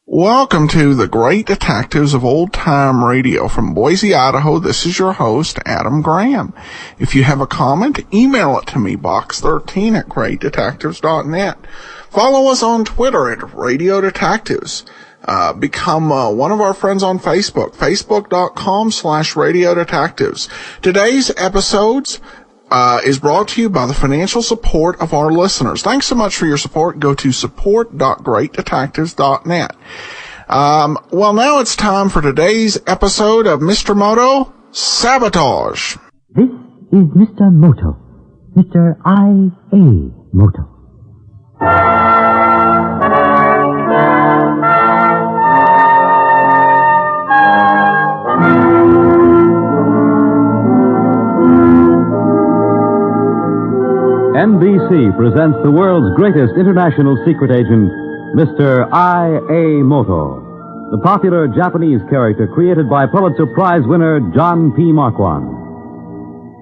Welcome to the Great Detectives of Old Time Radio. From Boise, Idaho, this is your host, Adam Graham. If you have a comment, email it to me, box13 at greatdetectives.net. Follow us on Twitter at Radio Detectives. Become one of our friends on Facebook, facebook.com/Radio Detectives. Today's episodes is brought to you by the financial support of our listeners. Thanks so much for your support. Go to support.greatdetectives.net. Well, now it's time for today's episode of Mr. Moto, Sabotage. This is Mr. Moto, Mr. I.A. Moto. NBC presents the world's greatest international secret agent, Mr. I.A. Moto, the popular Japanese character created by Pulitzer Prize winner John P. Marquand.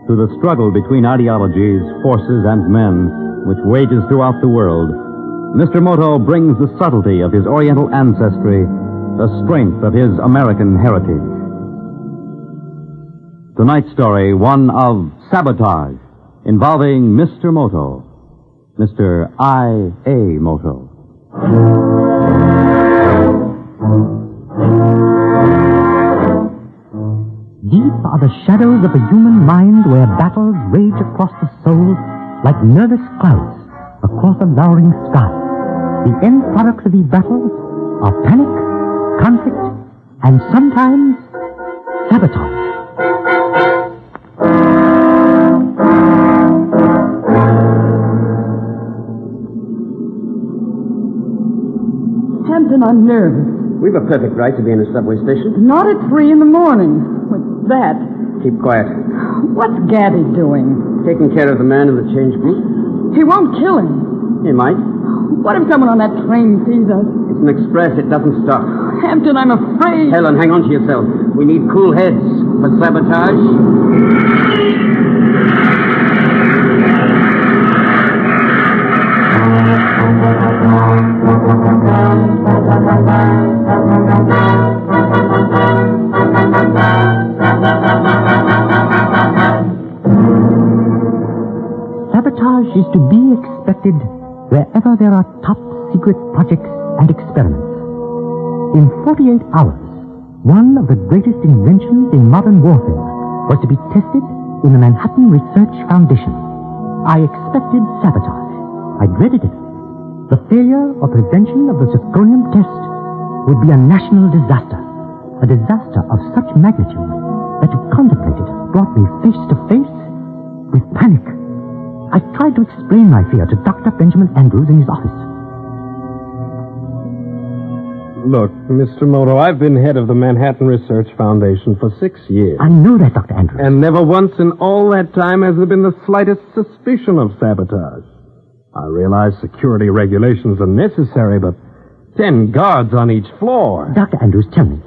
Through the struggle between ideologies, forces, and men, which wages throughout the world, Mr. Moto brings the subtlety of his Oriental ancestry, the strength of his American heritage. Tonight's story, one of Sabotage, involving Mr. Moto, Mr. I.A. Moto. Deep are the shadows of a human mind where battles rage across the soul like nervous clouds across a lowering sky. The end products of these battles are panic, conflict, and sometimes sabotage. Hampton, I'm nervous. We've a perfect right to be in a subway station. Not at 3 in the morning. What's that? Keep quiet. What's Gaddy doing? Taking care of the man in the change booth. He won't kill him. He might. What if someone on that train sees us? It's an express. It doesn't stop. Hampton, I'm afraid. Helen, hang on to yourself. We need cool heads for sabotage. Sabotage is to be expected wherever there are top-secret projects and experiments. In 48 hours, one of the greatest inventions in modern warfare was to be tested in the Manhattan Research Foundation. I expected sabotage. I dreaded it. The failure or prevention of the zirconium test would be a national disaster. A disaster of such magnitude that to contemplate it brought me face to face with panic. I tried to explain my fear to Dr. Benjamin Andrews in his office. Look, Mr. Moto, I've been head of the Manhattan Research Foundation for 6 years. I know that, Dr. Andrews. And never once in all that time has there been the slightest suspicion of sabotage. I realize security regulations are necessary, but 10 guards on each floor. Dr. Andrews, tell me,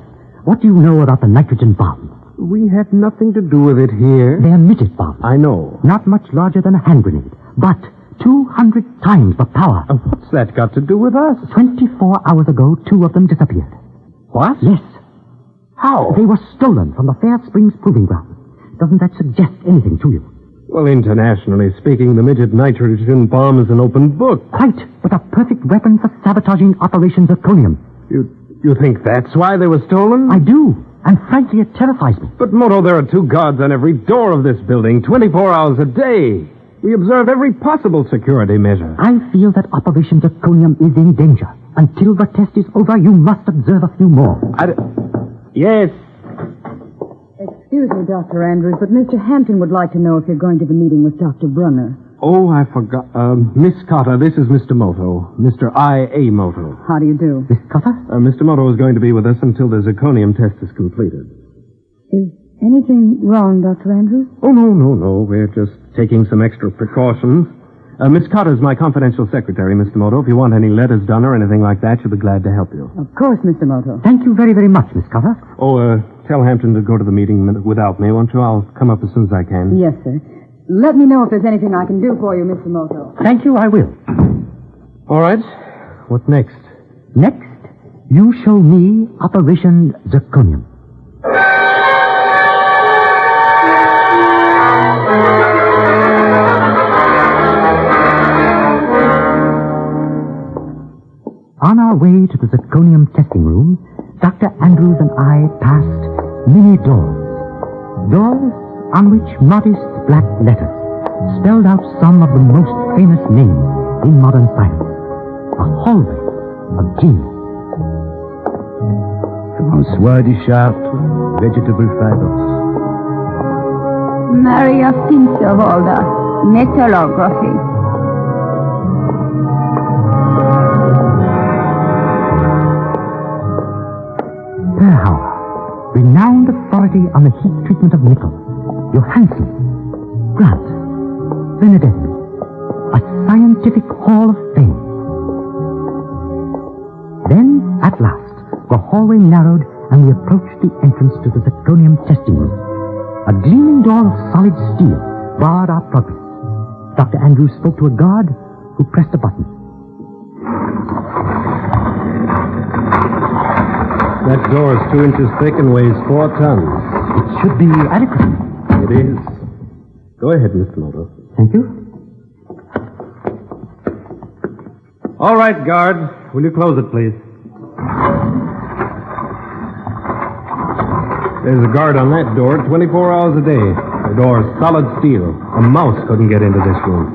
what do you know about the nitrogen bomb? We had nothing to do with it here. They're midget bombs. I know. Not much larger than a hand grenade, but 200 times the power. What's that got to do with us? 24 hours ago, 2 of them disappeared. What? Yes. How? They were stolen from the Fair Springs Proving Ground. Doesn't that suggest anything to you? Well, internationally speaking, the midget nitrogen bomb is an open book. Quite, but a perfect weapon for sabotaging Operation Zirconium. You think that's why they were stolen? I do, and frankly, it terrifies me. But, Moto, there are 2 guards on every door of this building, 24 hours a day. We observe every possible security measure. I feel that Operation Zirconium is in danger. Until the test is over, you must observe a few more. Yes. Excuse me, Dr. Andrews, but Mr. Hampton would like to know if you're going to the meeting with Dr. Brunner. Oh, I forgot. Miss Cotter, this is Mr. Moto. Mr. I.A. Moto. How do you do? Miss Cotter? Mr. Moto is going to be with us until the zirconium test is completed. Is anything wrong, Dr. Andrews? Oh, no. We're just taking some extra precautions. Miss Cotter's my confidential secretary, Mr. Moto. If you want any letters done or anything like that, she'll be glad to help you. Of course, Mr. Moto. Thank you very, very much, Miss Cotter. Oh, tell Hampton to go to the meeting without me, won't you? I'll come up as soon as I can. Yes, sir. Let me know if there's anything I can do for you, Mr. Moto. Thank you, I will. All right. What next? Next, you show me Operation Zirconium. On our way to the zirconium testing room, Dr. Andrews and I passed many doors. Doors on which modest black letters spelled out some of the most famous names in modern science. A hallway of genius. François Duchartre, vegetable fibers. Maria Finsterwalder, metallography. Perhauer, renowned authority on the heat treatment of nickel. Johansen, Grant, Benedetti, a scientific hall of fame. Then, at last, the hallway narrowed and we approached the entrance to the zirconium testing room. A gleaming door of solid steel barred our progress. Dr. Andrews spoke to a guard who pressed a button. That door is 2 inches thick and weighs 4 tons. It should be adequate. It is. Go ahead, Mr. Moto. Thank you. All right, guard. Will you close it, please? There's a guard on that door 24 hours a day. The door is solid steel. A mouse couldn't get into this room.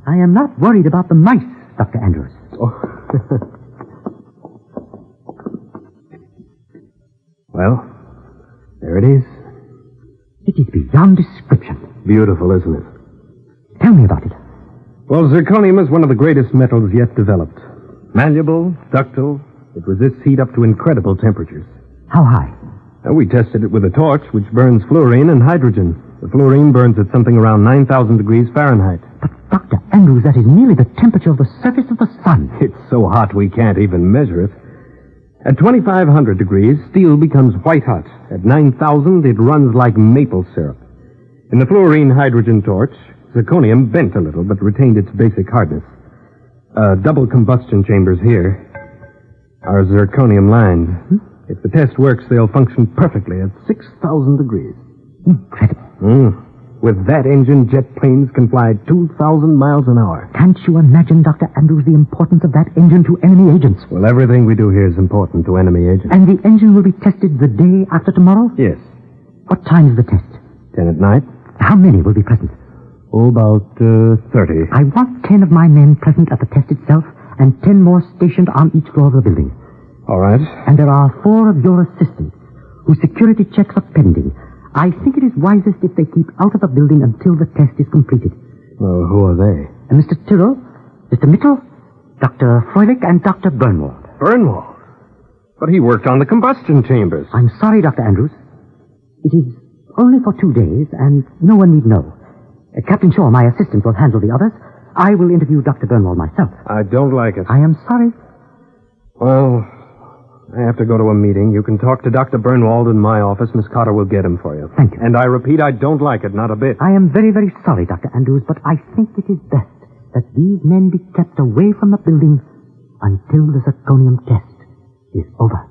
I am not worried about the mice, Dr. Andrews. Oh. Well, there it is. It is beyond description. Beautiful, isn't it? Tell me about it. Well, zirconium is one of the greatest metals yet developed. Malleable, ductile, it resists heat up to incredible temperatures. How high? We tested it with a torch, which burns fluorine and hydrogen. The fluorine burns at something around 9,000 degrees Fahrenheit. But, Dr. Andrews, that is nearly the temperature of the surface of the sun. It's so hot we can't even measure it. At 2,500 degrees, steel becomes white hot. At 9,000, it runs like maple syrup. In the fluorine-hydrogen torch, zirconium bent a little, but retained its basic hardness. Double combustion chambers here are zirconium-lined. If the test works, they'll function perfectly at 6,000 degrees. Incredible. With that engine, jet planes can fly 2,000 miles an hour. Can't you imagine, Dr. Andrews, the importance of that engine to enemy agents? Well, everything we do here is important to enemy agents. And the engine will be tested the day after tomorrow? Yes. What time is the test? 10 at night. How many will be present? Oh, about 30. I want 10 of my men present at the test itself and 10 more stationed on each floor of the building. All right. And there are 4 of your assistants whose security checks are pending. I think it is wisest if they keep out of the building until the test is completed. Well, who are they? Mr. Tyrrell, Mr. Mitchell, Dr. Froelich, and Dr. Bernwald. Bernwald? But he worked on the combustion chambers. I'm sorry, Dr. Andrews. It is only for 2 days, and no one need know. Captain Shaw, my assistant, will handle the others. I will interview Dr. Bernwald myself. I don't like it. I am sorry. Well, I have to go to a meeting. You can talk to Dr. Bernwald in my office. Miss Cotter will get him for you. Thank you. And I repeat, I don't like it, not a bit. I am very, very sorry, Dr. Andrews, but I think it is best that these men be kept away from the building until the zirconium test is over.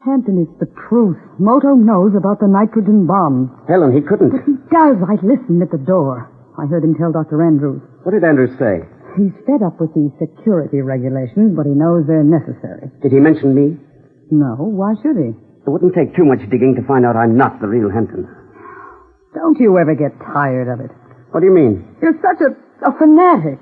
Hampton, it's the truth. Moto knows about the nitrogen bomb. Helen, he couldn't. But he does. I listened at the door. I heard him tell Dr. Andrews. What did Andrews say? He's fed up with these security regulations, but he knows they're necessary. Did he mention me? No, why should he? It wouldn't take too much digging to find out I'm not the real Hampton. Don't you ever get tired of it? What do you mean? You're such a fanatic.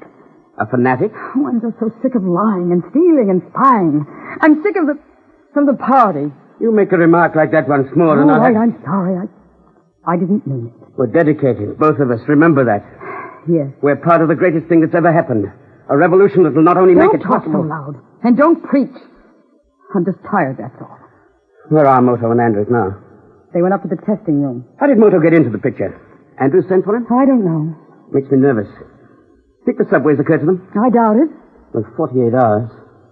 A fanatic? Oh, I'm just so sick of lying and stealing and spying. I'm sick of the party. You make a remark like that once more, and All right, I'm sorry. I didn't mean it. We're dedicated, both of us. Remember that. Yes. We're part of the greatest thing that's ever happened. A revolution that will not only make it Don't talk possible... so loud. And don't preach. I'm just tired, that's all. Where are Moto and Andrews now? They went up to the testing room. How did Moto get into the picture? Andrews sent for him? I don't know. Makes me nervous. Think the subways occurred to them? I doubt it. Well, 48 hours.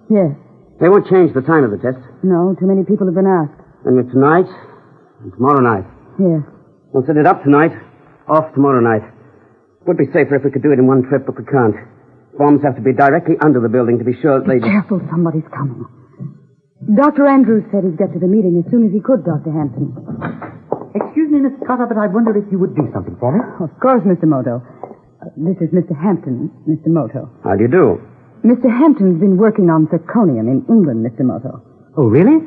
Yes. They won't change the time of the test. No, too many people have been asked. And with tonight and tomorrow night. Yes. We'll set it up tonight, off tomorrow night. Would be safer if we could do it in one trip, but we can't. Bombs have to be directly under the building to be sure that they... Be careful, somebody's coming. Dr. Andrews said he'd get to the meeting as soon as he could, Dr. Hampton. Excuse me, Miss Cotter, but I wonder if you would do something for me. Of course, Mr. Moto. This is Mr. Hampton, Mr. Moto. How do you do? Mr. Hampton's been working on zirconium in England, Mr. Moto. Oh, really?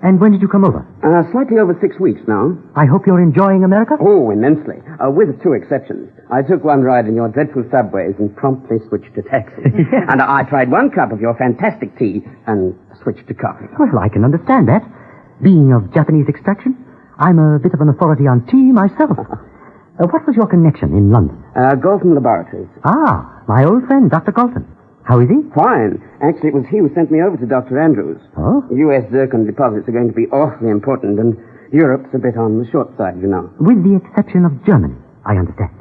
And when did you come over? Slightly over 6 weeks now. I hope you're enjoying America? Oh, immensely. With 2 exceptions. I took one ride in your dreadful subways and promptly switched to taxi. And I tried 1 cup of your fantastic tea and switched to coffee. Well, I can understand that. Being of Japanese extraction, I'm a bit of an authority on tea myself. What was your connection in London? Galton Laboratories. Ah, my old friend, Dr. Galton. How is he? Fine. Actually, it was he who sent me over to Dr. Andrews. Oh? U.S. zircon deposits are going to be awfully important, and Europe's a bit on the short side, you know. With the exception of Germany, I understand.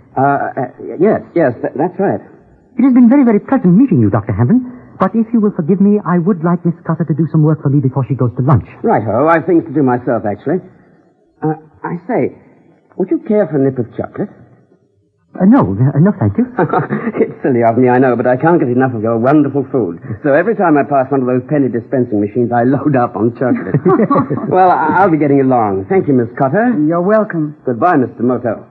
Yes, that's right. It has been very, very pleasant meeting you, Dr. Hampton. But if you will forgive me, I would like Miss Cotter to do some work for me before she goes to lunch. Right-ho. I've things to do myself, actually. I say, would you care for a nip of chocolate? No, thank you. It's silly of me, I know, but I can't get enough of your wonderful food. So every time I pass one of those penny dispensing machines, I load up on chocolate. Well, I'll be getting along. Thank you, Miss Cotter. You're welcome. Goodbye, Mr. Moto.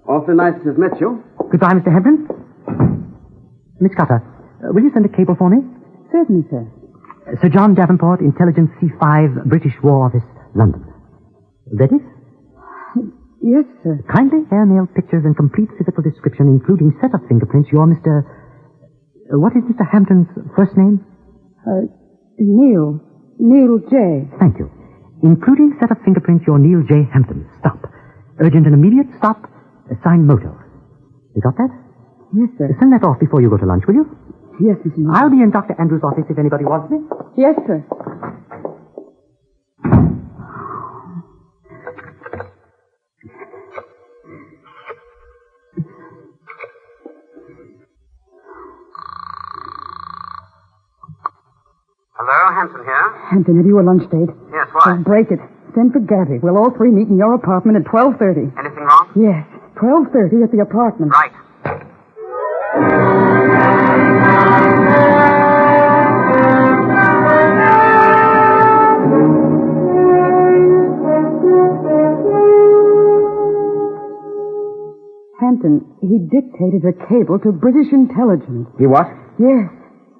Awfully nice to have met you. Goodbye, Mr. Hampton. Miss Cotter, will you send a cable for me? Certainly, sir. Sir John Davenport, Intelligence C5, British War Office, London. Ready? Yes, sir. Kindly airmail pictures and complete physical description, including set of fingerprints. You're Mr... what is Mr. Hampton's first name? Neil. Neil J. Thank you. Including set of fingerprints, you're Neil J. Hampton. Stop. Urgent and immediate stop. Signed Moto. You got that? Yes, sir. Send that off before you go to lunch, will you? Yes, Mr. Moto. I'll be in Dr. Andrews' office if anybody wants me. Yes, sir. Hello, Hampton here. Hampton, have you a lunch date? Yes, why? Well, break it. Send for Gabby. We'll all 3 meet in your apartment at 12:30. Anything wrong? Yes, 12:30 at the apartment. Right. Hampton, he dictated a cable to British intelligence. You what? Yes,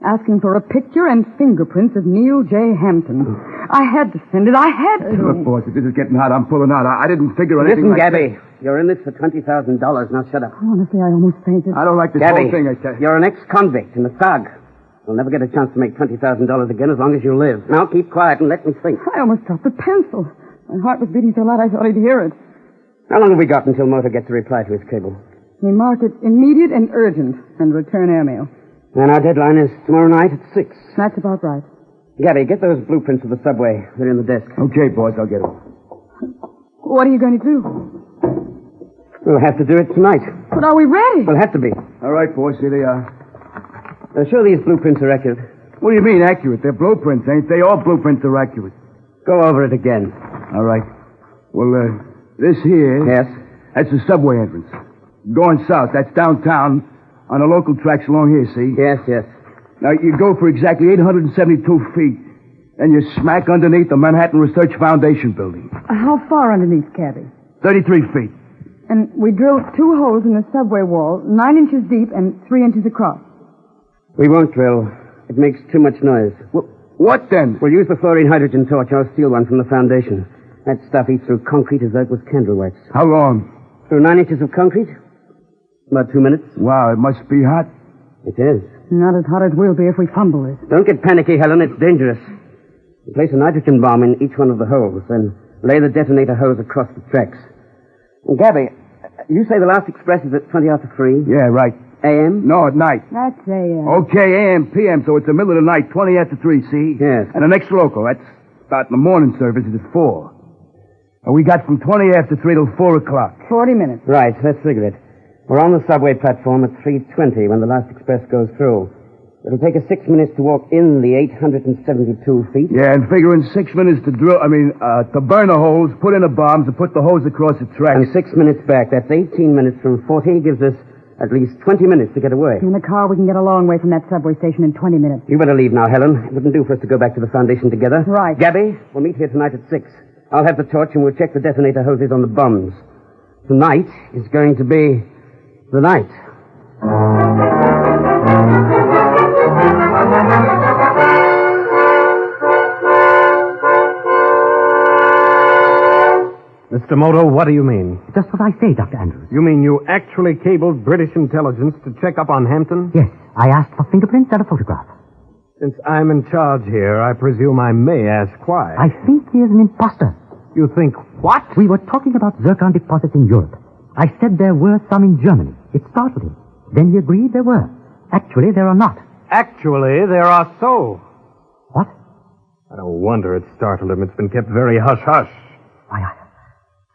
asking for a picture and fingerprints of Neil J. Hampton. I had to send it. I had to. Look, boss, if this is getting hot, I'm pulling out. I didn't figure on anything Listen, like Gabby. You're in this for $20,000. Now shut up. Honestly, I almost fainted. I don't like this Gabby, whole thing, I tell you. you're an ex-convict and a thug. You'll never get a chance to make $20,000 again as long as you live. Now keep quiet and let me think. I almost dropped the pencil. My heart was beating so loud I thought I'd hear it. How long have we got until Moto gets a reply to his cable? He marked it immediate and urgent and return airmail. And our deadline is tomorrow night at 6. That's about right. Gabby, get those blueprints of the subway. They're in the desk. Okay, boss, I'll get them. What are you going to do? We'll have to do it tonight. But are we ready? We'll have to be. All right, boss, here they are. Sure these blueprints are accurate. What do you mean, accurate? They're blueprints, ain't they? All blueprints are accurate. Go over it again. All right. Well, this here... Yes? That's the subway entrance. Going south, that's downtown on the local tracks along here, see? Yes. Now, you go for exactly 872 feet. Then you're smack underneath the Manhattan Research Foundation building. How far underneath, Cabby? 33 feet. And we drilled 2 holes in the subway wall, 9 inches deep and 3 inches across. We won't drill. It makes too much noise. What then? We'll use the fluorine hydrogen torch or steal one from the foundation. That stuff eats through concrete as though it was candle wax. How long? Through 9 inches of concrete? About 2 minutes. Wow, it must be hot. It is. Not as hot as we'll be if we fumble it. Don't get panicky, Helen. It's dangerous. You place a nitrogen bomb in each one of the holes, then lay the detonator hose across the tracks. And Gabby, you say the last express is at 20 after 3? Yeah, right. A.M.? No, at night. That's a... Okay, A.M., P.M., so it's the middle of the night, 20 after 3, see? Yes. And the next local, that's about the morning service, is at 4. And we got from 20 after 3 till 4 o'clock. 40 minutes. Right, let's figure it. We're on the subway platform at 3:20 when the last express goes through. It'll take us 6 minutes to walk in the 872 feet. Yeah, and figuring 6 minutes to to burn the holes, put in the bombs, and put the hose across the tracks. And 6 minutes back. That's 18 minutes from 40. Gives us at least 20 minutes to get away. In the car, we can get a long way from that subway station in 20 minutes. You better leave now, Helen. It wouldn't do for us to go back to the foundation together. Right. Gabby, we'll meet here tonight at 6. I'll have the torch and we'll check the detonator hoses on the bombs. Tonight is going to be the night. Mr. Moto, what do you mean? Just what I say, Dr. Andrews. You mean you actually cabled British intelligence to check up on Hampton? Yes, I asked for fingerprints and a photograph. Since I'm in charge here, I presume I may ask why. I think he is an imposter. You think what? We were talking about zircon deposits in Europe. I said there were some in Germany. It startled him. Then he agreed there were. Actually, there are not. Actually, there are so. What? I don't wonder it startled him. It's been kept very hush-hush.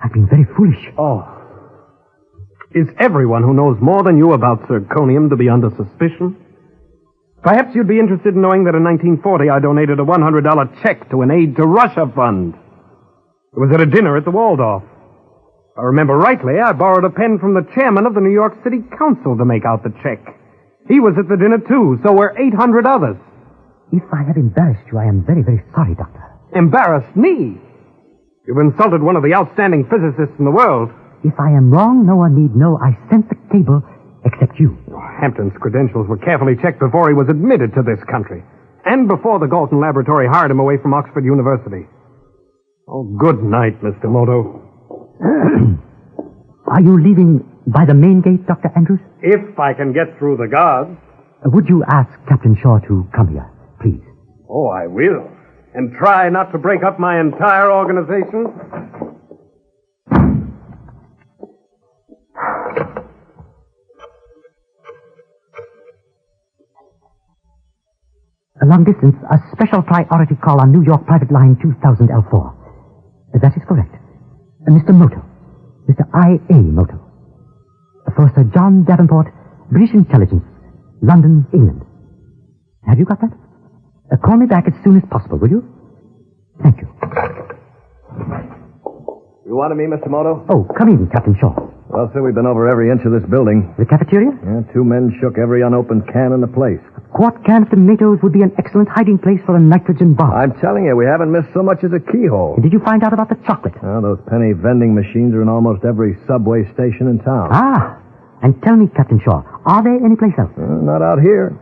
I've been very foolish. Oh. Is everyone who knows more than you about zirconium to be under suspicion? Perhaps you'd be interested in knowing that in 1940 I donated a $100 check to an Aid to Russia fund. It was at a dinner at the Waldorf. If I remember rightly, I borrowed a pen from the chairman of the New York City Council to make out the check. He was at the dinner, too, so were 800 others. If I have embarrassed you, I am very, very sorry, Doctor. Embarrassed me? You've insulted one of the outstanding physicists in the world. If I am wrong, no one need know I sent the cable except you. Hampton's credentials were carefully checked before he was admitted to this country, and before the Galton Laboratory hired him away from Oxford University. Oh, good night, Mr. Moto. Are you leaving by the main gate, Dr. Andrews? If I can get through the guards. Would you ask Captain Shaw to come here, please? Oh, I will. And try not to break up my entire organization. A long distance, a special priority call on New York Private Line 2000 L4. That is correct. Mr. Moto. Mr. I.A. Moto. For Sir John Davenport, British Intelligence, London, England. Have you got that? Call me back as soon as possible, will you? Thank you. You wanted me, Mr. Moto? Oh, come in, Captain Shaw. Well, sir, we've been over every inch of this building. The cafeteria? Yeah, 2 men shook every unopened can in the place. A quart can of tomatoes would be an excellent hiding place for a nitrogen bomb. I'm telling you, we haven't missed so much as a keyhole. Did you find out about the chocolate? Oh, those penny vending machines are in almost every subway station in town. Ah, and tell me, Captain Shaw, are they anyplace else? Not out here.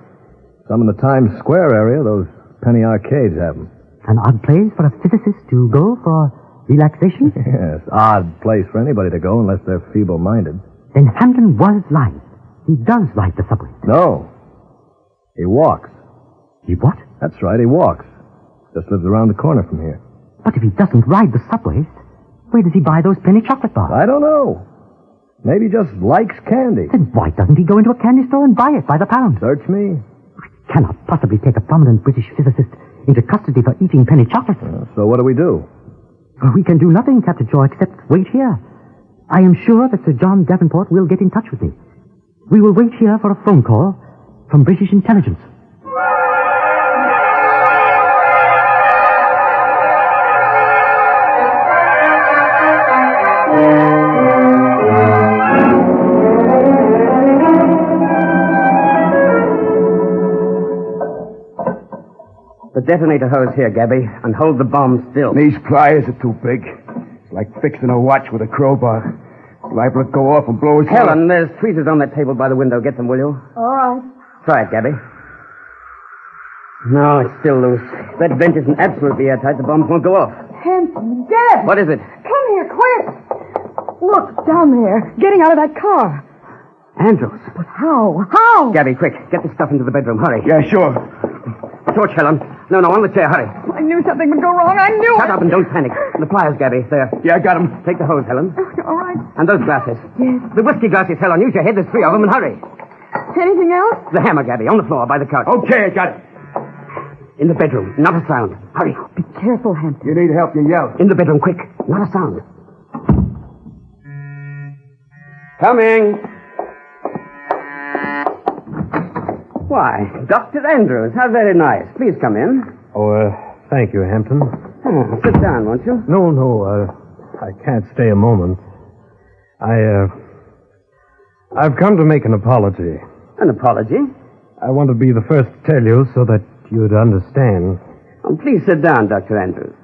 Some in the Times Square area, those penny arcades have them. An odd place for a physicist to go for relaxation? Yes, odd place for anybody to go unless they're feeble-minded. Then Hampton was lying. He does ride the subway. No. He walks. He what? That's right, he walks. Just lives around the corner from here. But if he doesn't ride the subways, where does he buy those penny chocolate bars? I don't know. Maybe he just likes candy. Then why doesn't he go into a candy store and buy it by the pound? Search me. I cannot possibly take a prominent British physicist into custody for eating penny chocolate. So what do we do? We can do nothing, Captain Shaw, except wait here. I am sure that Sir John Davenport will get in touch with me. We will wait here for a phone call from British Intelligence. The detonator hose here, Gabby, and hold the bomb still. These pliers are too big. It's like fixing a watch with a crowbar. Liable to go off and blow his Helen, there's tweezers on that table by the window. Get them, will you? All right. Try it, Gabby. No, it's still loose. If that vent isn't absolutely airtight, the bombs won't go off. Hampton, Dad! What is it? Come here, quick! Look, down there, getting out of that car. Andrews. But how? How? Gabby, quick. Get the stuff into the bedroom. Hurry. Yeah, sure. Torch, Helen. No, on the chair. Hurry. I knew something would go wrong. I knew Shut it. up and don't panic. The pliers, Gabby. There. Yeah, I got him. Take the hose, Helen. All right. And those glasses. Yes. The whiskey glasses, Helen. Use your head. There's 3 of them, and hurry. Anything else? The hammer, Gabby, on the floor by the couch. Okay, I got it. In the bedroom. Not a sound. Hurry. Be careful, Hampton. You need help, you yell. In the bedroom, quick. Not a sound. Coming. Why, Dr. Andrews, how very nice. Please come in. Oh, thank you, Hampton. Sit down, won't you? No, I can't stay a moment. I've come to make an apology. An apology? I want to be the first to tell you so that you'd understand. Oh, please sit down, Dr. Andrews.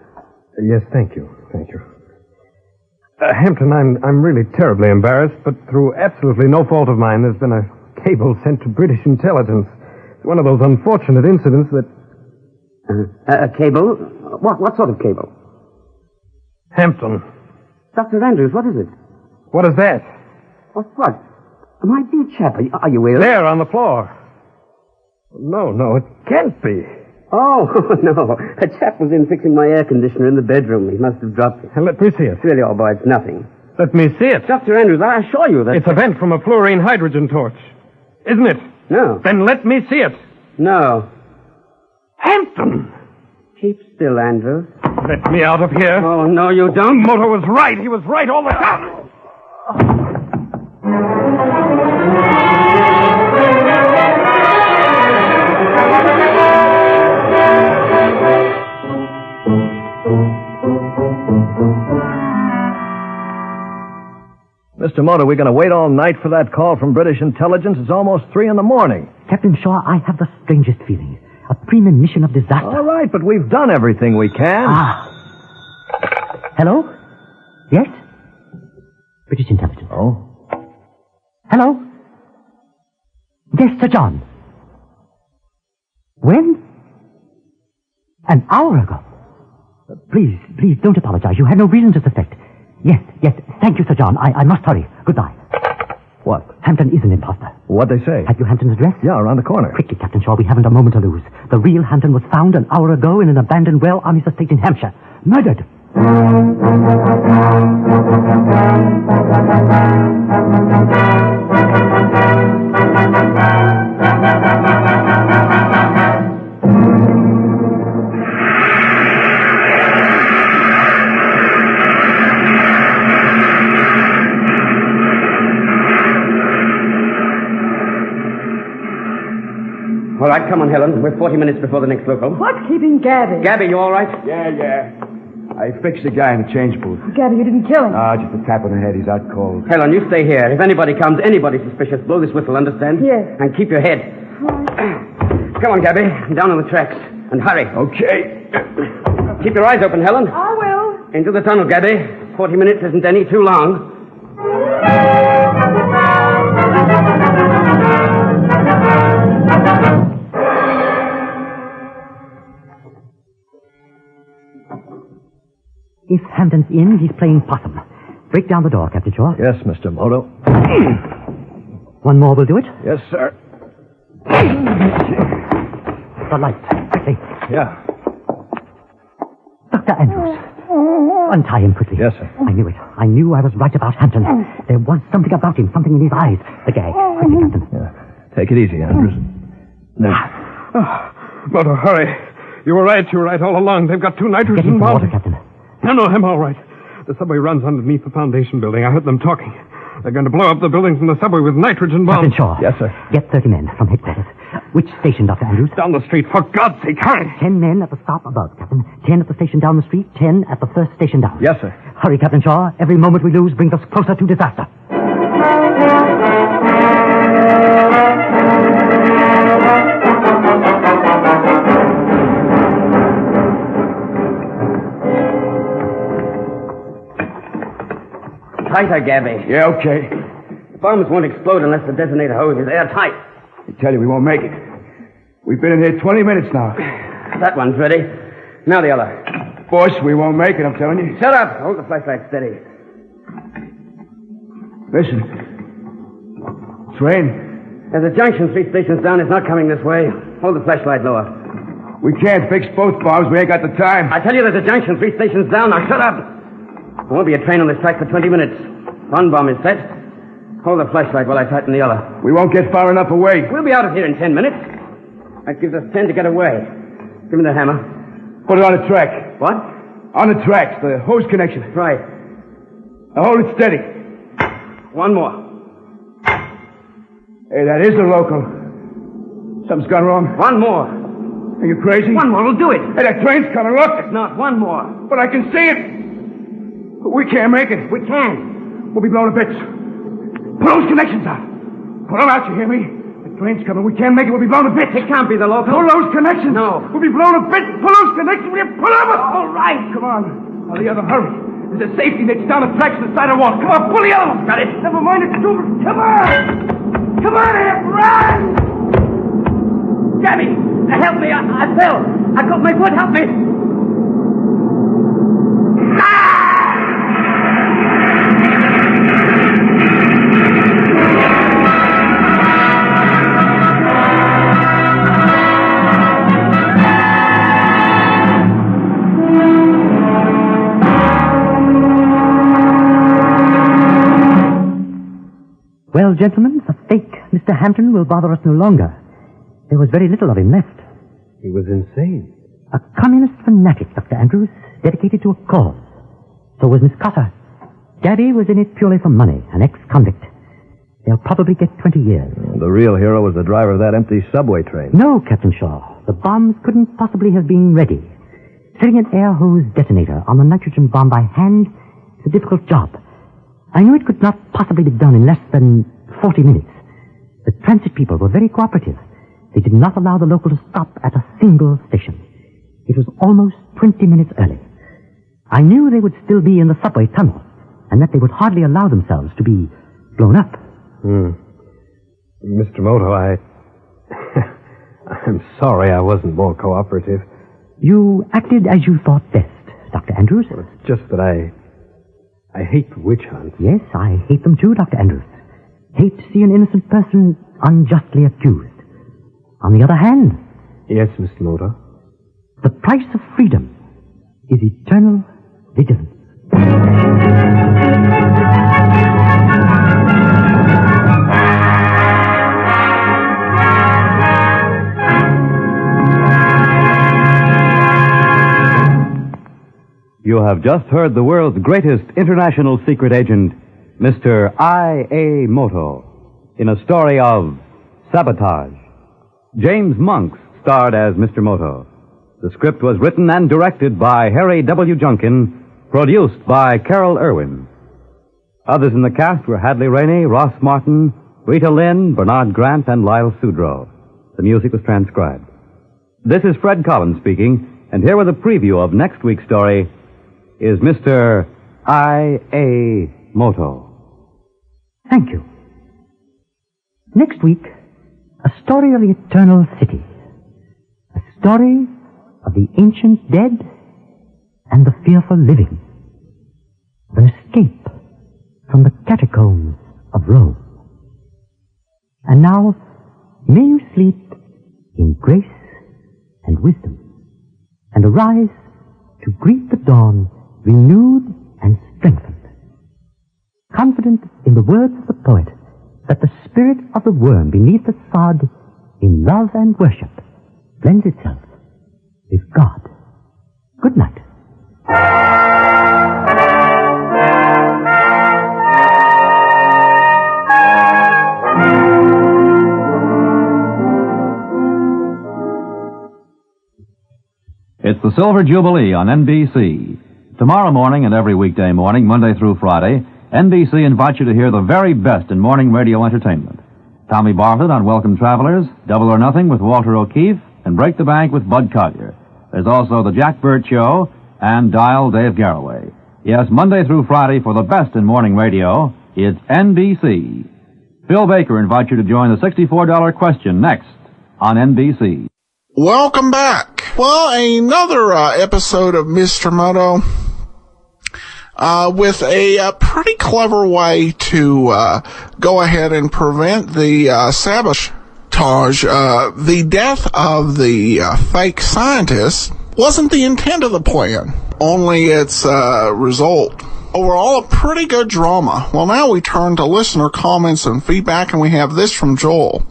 Yes, thank you. Hampton, I'm really terribly embarrassed, but through absolutely no fault of mine, there's been a cable sent to British intelligence. It's one of those unfortunate incidents that... A cable? What sort of cable? Hampton. Dr. Andrews, what is it? What is that? What? My dear chap, are you ill? There, on the floor. No, it can't be. Oh, no. A chap was in fixing my air conditioner in the bedroom. He must have dropped it. Let me see it. Really, old boy, it's nothing. Let me see it. Dr. Andrews, I assure you that... It's a vent from a fluorine hydrogen torch. Isn't it? No. Then let me see it. No. Hampton! Keep still, Andrews. Let me out of here. Oh, no, you don't. Moto was right. He was right all the time. Mr. Moto, we're going to wait all night for that call from British intelligence. It's almost 3 in the morning. Captain Shaw, I have the strangest feeling. A premonition of disaster. All right, but we've done everything we can. Hello? Yes? British intelligence. Oh? Hello? Yes, Sir John. When? An hour ago. Please, don't apologize. You had no reason to suspect. Yes. Thank you, Sir John. I must hurry. Goodbye. What? Hampton is an imposter. What'd they say? Have you Hampton's address? Yeah, around the corner. Quickly, Captain Shaw. We haven't a moment to lose. The real Hampton was found an hour ago in an abandoned well on his estate in Hampshire. Murdered. All right, come on, Helen. We're 40 minutes before the next local. What's keeping Gabby? Gabby, you all right? Yeah. I fixed the guy in the change booth. Gabby, you didn't kill him. Just a tap on the head. He's out cold. Helen, you stay here. If anybody comes, anybody suspicious, blow this whistle, understand? Yes. And keep your head. Come on, Gabby. Down on the tracks. And hurry. Okay. Keep your eyes open, Helen. I will. Into the tunnel, Gabby. 40 minutes isn't any too long. If Hampton's in, he's playing possum. Break down the door, Captain Shaw. Yes, Mr. Moto. One more will do it. Yes, sir. The light. Quickly. Yeah. Dr. Andrews. Untie him quickly. Yes, sir. I knew it. I knew I was right about Hampton. There was something about him, something in his eyes. The gag. Quickly, Captain. Yeah. Take it easy, Andrews. Moto, hurry. You were right all along. They've got 2 Get nitrogen him some bombs. water, Captain. No, I'm all right. The subway runs underneath the foundation building. I heard them talking. They're going to blow up the buildings in the subway with nitrogen bombs. Captain Shaw. Yes, sir. Get 30 men from headquarters. Which station, Dr. Andrews? Down the street, for God's sake, hurry. 10 men at the stop above, Captain. 10 at the station down the street. 10 at the first station down. Yes, sir. Hurry, Captain Shaw. Every moment we lose brings us closer to disaster. Tighter, Gabby. Yeah, okay. The bombs won't explode unless the detonator hose is airtight. I tell you, we won't make it. We've been in here 20 minutes now. That one's ready. Now the other. Boss, we won't make it, I'm telling you. Shut up. Hold the flashlight steady. Listen. Train? There's a junction 3 stations down. It's not coming this way. Hold the flashlight lower. We can't fix both bombs. We ain't got the time. I tell you there's a junction 3 stations down. Now shut up. There won't be a train on this track for 20 minutes. One bomb is set. Hold the flashlight while I tighten the other. We won't get far enough away. We'll be out of here in 10 minutes. That gives us 10 to get away. Give me the hammer. Put it on the track. What? On the tracks, the hose connection. Right. Now hold it steady. One more. Hey, that is the local. Something's gone wrong. One more. Are you crazy? One more will do it. Hey, that train's coming. Look. It's not. One more. But I can see it. We can't make it. We can. We'll be blown to bits. Pull those connections out. Pull them out, you hear me? The train's coming. We can't make it. We'll be blown to bits. It can't be the local. Pull those connections. No. We'll be blown to bits. Pull those connections. We'll pull them up. All right. Come on. Now, the other, hurry. There's a safety net down the tracks to the side of the wall. Come on, pull the other one. Got it. Never mind the stupid. Come on. Come on, Ed. Run. Gabby, help me. I fell. I caught my foot. Help me. Well, gentlemen, the fake Mr. Hampton will bother us no longer. There was very little of him left. He was insane. A communist fanatic, Dr. Andrews, dedicated to a cause. So was Miss Cotter. Gabby was in it purely for money, an ex-convict. They'll probably get 20 years. The real hero was the driver of that empty subway train. No, Captain Shaw. The bombs couldn't possibly have been ready. Setting an air hose detonator on the nitrogen bomb by hand is a difficult job. I knew it could not possibly be done in less than 40 minutes. The transit people were very cooperative. They did not allow the local to stop at a single station. It was almost 20 minutes early. I knew they would still be in the subway tunnel, and that they would hardly allow themselves to be blown up. Mr. Moto, I'm sorry I wasn't more cooperative. You acted as you thought best, Dr. Andrews. Well, it's just that I hate witch hunts. Yes, I hate them too, Dr. Andrews. Hate to see an innocent person unjustly accused. On the other hand... Yes, Mr. Moto? The price of freedom is eternal vigilance. You have just heard the world's greatest international secret agent, Mr. I.A. Moto, in a story of Sabotage. James Monks starred as Mr. Moto. The script was written and directed by Harry W. Junkin, produced by Carol Irwin. Others in the cast were Hadley Rainey, Ross Martin, Rita Lynn, Bernard Grant, and Lyle Sudrow. The music was transcribed. This is Fred Collins speaking, and here with a preview of next week's story is Mr. I.A. Moto. Thank you. Next week, a story of the eternal city. A story of the ancient dead and the fearful living. An escape from the catacombs of Rome. And now, may you sleep in grace and wisdom, and arise to greet the dawn renewed and strengthened. Confident in the words of the poet that the spirit of the worm beneath the sod in love and worship blends itself with God. Good night. It's the Silver Jubilee on NBC. Tomorrow morning and every weekday morning, Monday through Friday, NBC invites you to hear the very best in morning radio entertainment. Tommy Bartlett on Welcome Travelers, Double or Nothing with Walter O'Keefe, and Break the Bank with Bud Collier. There's also The Jack Burt Show and Dial Dave Garroway. Yes, Monday through Friday for the best in morning radio, it's NBC. Phil Baker invites you to join the $64 question next on NBC. Welcome back. Well, another episode of Mr. Moto. with a pretty clever way to go ahead and prevent the sabotage. The death of the fake scientist wasn't the intent of the plan, only its result. Overall, a pretty good drama. Well, now we turn to listener comments and feedback, and we have this from Joel,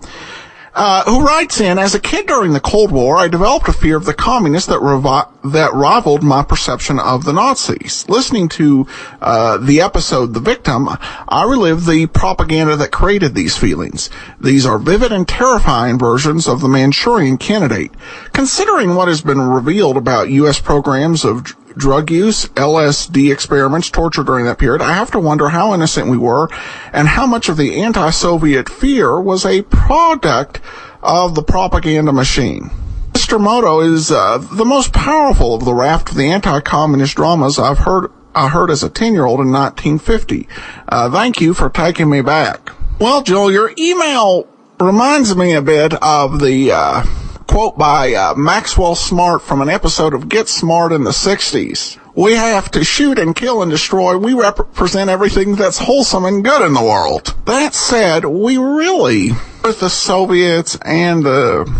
who writes in, as a kid during the Cold War, I developed a fear of the communists that rivaled my perception of the Nazis. Listening to the episode The Victim, I relived the propaganda that created these feelings. These are vivid and terrifying versions of the Manchurian Candidate. Considering what has been revealed about U.S. programs of drug use, LSD experiments, torture during that period, I have to wonder how innocent we were and how much of the anti-Soviet fear was a product of the propaganda machine. Mr. Moto is the most powerful of the raft of the anti-communist dramas I heard as a 10-year-old in 1950. Thank you for taking me back. Well, Joel, your email reminds me a bit of the quote by Maxwell Smart from an episode of Get Smart in the 60s. We have to shoot and kill and destroy. We represent everything that's wholesome and good in the world. That said, we really, with the Soviets and the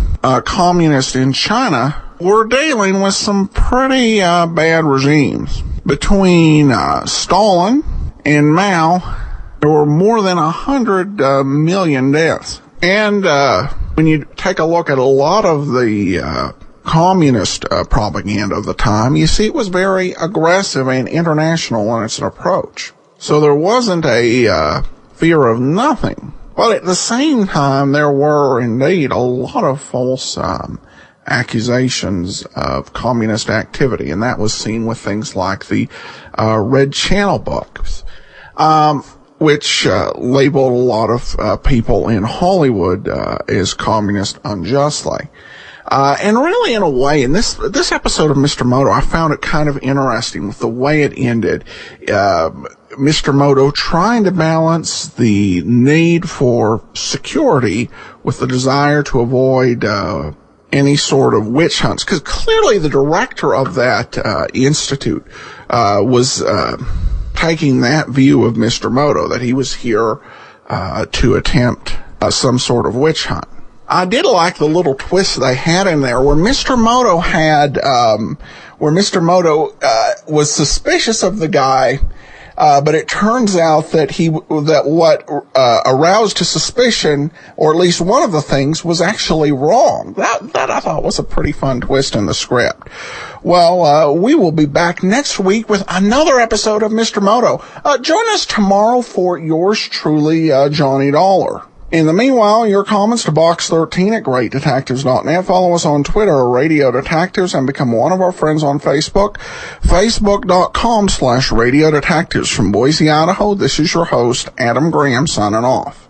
communists in China, we're dealing with some pretty bad regimes. Between Stalin and Mao, there were more than 100 million deaths. And when you take a look at a lot of the communist propaganda of the time, you see it was very aggressive and international in its approach. So there wasn't a fear of nothing. But at the same time, there were indeed a lot of false accusations of communist activity, and that was seen with things like the Red Channel books, which labeled a lot of people in Hollywood as communist unjustly. And really, in a way, in this episode of Mr. Moto, I found it kind of interesting with the way it ended. Mr. Moto trying to balance the need for security with the desire to avoid any sort of witch hunts, because clearly the director of that institute was taking that view of Mr. Moto, that he was here to attempt some sort of witch hunt. I did like the little twist they had in there where Mr. Moto was suspicious of the guy, but it turns out that what aroused his suspicion, or at least one of the things, was actually wrong. That I thought was a pretty fun twist in the script. Well, we will be back next week with another episode of Mr. Moto. Join us tomorrow for yours truly, Johnny Dollar. In the meanwhile, your comments to Box13 at GreatDetectives.net. Follow us on Twitter at Radio Detectives and become one of our friends on Facebook, Facebook.com/Radio Detectives. From Boise, Idaho, this is your host, Adam Graham, signing off.